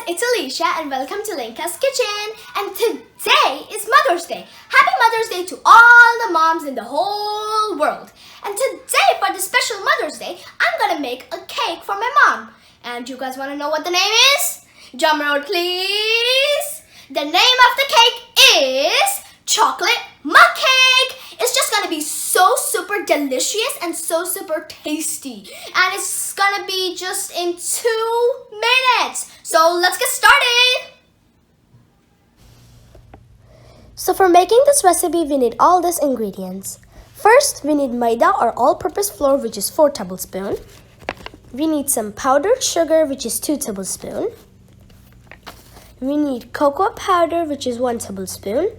it's Alisha and welcome to Lenka's Kitchen. And today is Mother's Day. Happy Mother's Day to all the moms in the whole world. And today for the special Mother's Day, I'm gonna make a cake for my mom. And you guys wanna know what the name is? Drum roll please. The name of the cake is chocolate mug cake. It's just gonna be so super delicious and so super tasty. And it's gonna be just in 2 minutes. So let's get started. So for making this recipe, we need all these ingredients. First, we need maida or all-purpose flour, which is 4 tablespoons. We need some powdered sugar, which is 2 tablespoons. We need cocoa powder, which is 1 tablespoon.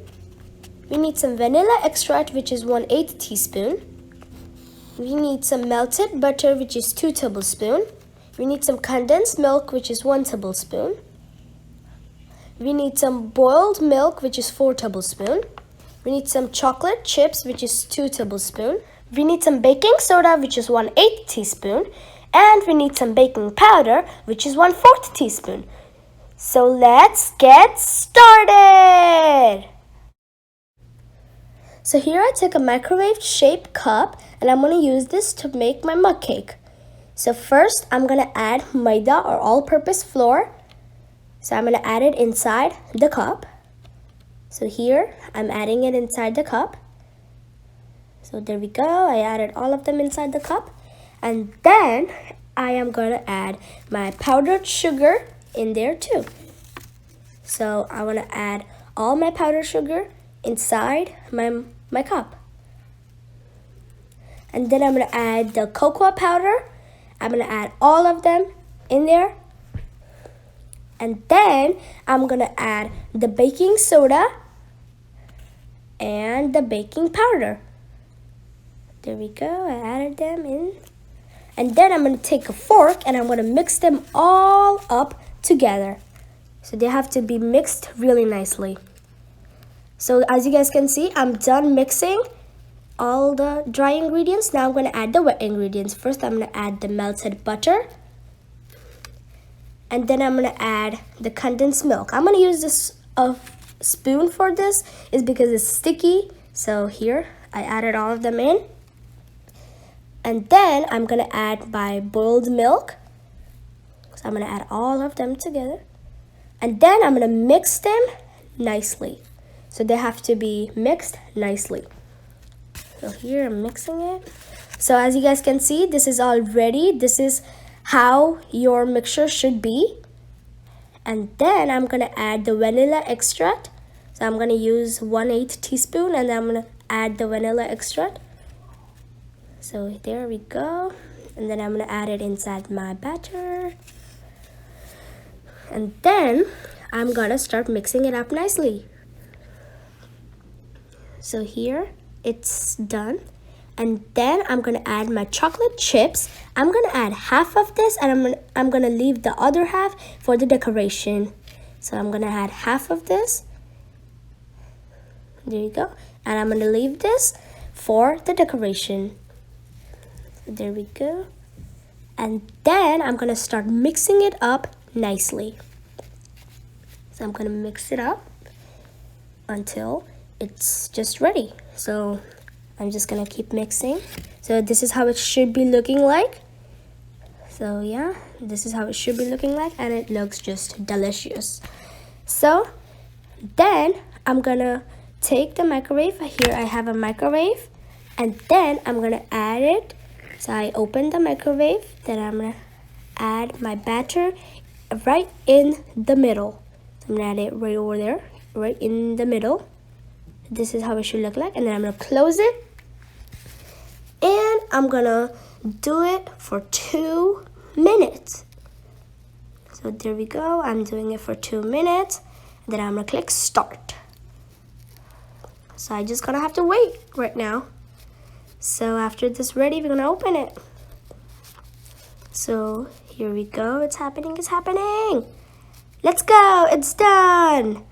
We need some vanilla extract, which is 1/8 teaspoon. We need some melted butter, which is 2 tablespoons. We need some condensed milk, which is 1 tablespoon. We need some boiled milk, which is 4 tablespoons. We need some chocolate chips, which is 2 tablespoons. We need some baking soda, which is 1/8 teaspoon. And we need some baking powder, which is 1/4 teaspoon. So let's get started. So here I took a microwave shaped cup and I'm going to use this to make my mug cake. So first I'm going to add maida or all-purpose flour. So I'm going to add it inside the cup. So here I'm adding it inside the cup. So there we go. I added all of them inside the cup. And then I am going to add my powdered sugar in there too. So I want to add all my powdered sugar inside my cup. And then I'm going to add the cocoa powder. I'm going to add all of them in there. And then I'm going to add the baking soda and the baking powder. There we go. I added them in. And then I'm going to take a fork and I'm going to mix them all up together. So they have to be mixed really nicely. So as you guys can see, I'm done mixing all the dry ingredients. Now I'm going to add the wet ingredients. First, I'm going to add the melted butter. And then I'm going to add the condensed milk. I'm going to use this spoon for this is because it's sticky. So here, I added all of them in. And then I'm going to add my boiled milk. So I'm going to add all of them together. And then I'm going to mix them nicely. So they have to be mixed nicely. So here I'm mixing it. So as you guys can see, this is all ready. This is how your mixture should be. And then I'm going to add the vanilla extract. So I'm going to use 1/8 teaspoon and then I'm going to add the vanilla extract. So there we go. And then I'm going to add it inside my batter. And then I'm going to start mixing it up nicely. So here it's done. And then I'm going to add my chocolate chips. I'm going to add half of this and I'm going to leave the other half for the decoration. So I'm going to add half of this. There you go. And I'm going to leave this for the decoration. There we go. And then I'm going to start mixing it up nicely. So I'm going to mix it up until it's just ready. So I'm just gonna keep mixing. So this is how it should be looking like. So yeah, this is how it should be looking like and it looks just delicious. So then I'm gonna take the microwave. Here I have a microwave and then I'm gonna add it. So I open the microwave, then I'm gonna add my batter right in the middle. So I'm gonna add it right over there, right in the middle. This is how it should look like. And then I'm going to close it. And I'm going to do it for 2 minutes. So there we go. I'm doing it for 2 minutes. Then I'm going to click start. So I just going to have to wait right now. So after this ready, we're going to open it. So here we go. It's happening. It's happening. Let's go. It's done.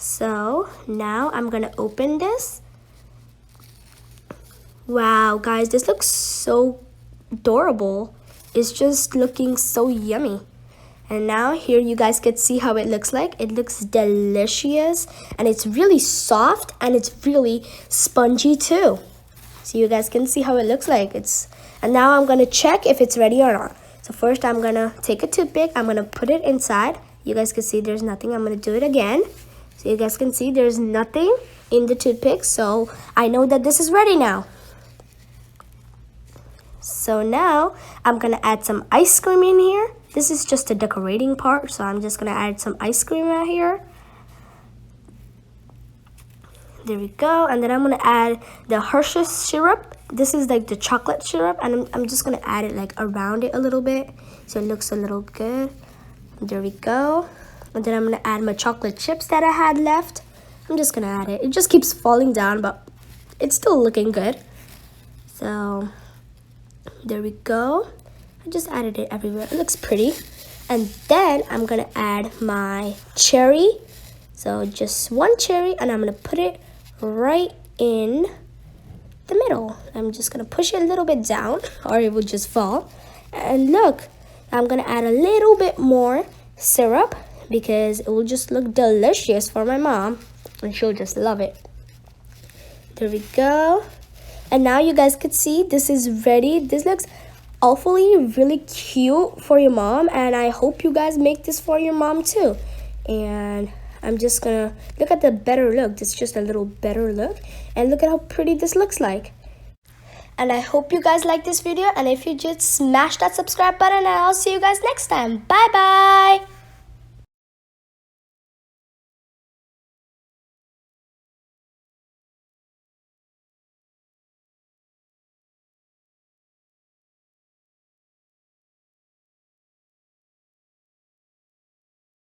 So now I'm gonna open this. Wow, guys, this looks so adorable. It's just looking so yummy. And now here you guys could see how it looks like. It looks delicious and it's really soft and it's really spongy too. So you guys can see how it looks like. And now I'm gonna check if it's ready or not. So first I'm gonna take a toothpick, I'm gonna put it inside. You guys can see there's nothing. I'm gonna do it again. So you guys can see there's nothing in the toothpick. So I know that this is ready now. So now I'm gonna add some ice cream in here. This is just a decorating part, so I'm just gonna add some ice cream out here. There we go. And then I'm gonna add the Hershey's syrup. This is like the chocolate syrup, and I'm just gonna add it like around it a little bit so it looks a little good. There we go. And then I'm gonna add my chocolate chips that I had left. I'm just gonna add it. It just keeps falling down, but it's still looking good. So there we go. I just added it everywhere. It looks pretty. And then I'm gonna add my cherry. So just one cherry, and I'm gonna put it right in the middle. I'm just gonna push it a little bit down or it will just fall. And look, I'm gonna add a little bit more syrup because it will just look delicious for my mom and she'll just love it. There we go. And now you guys could see this is ready. This looks awfully really cute for your mom, and I hope you guys make this for your mom too. And I'm just gonna look at the better look. It's just a little better look, and look at how pretty this looks like. And I hope you guys like this video, and if you just smash that subscribe button, and I'll see you guys next time. Bye bye.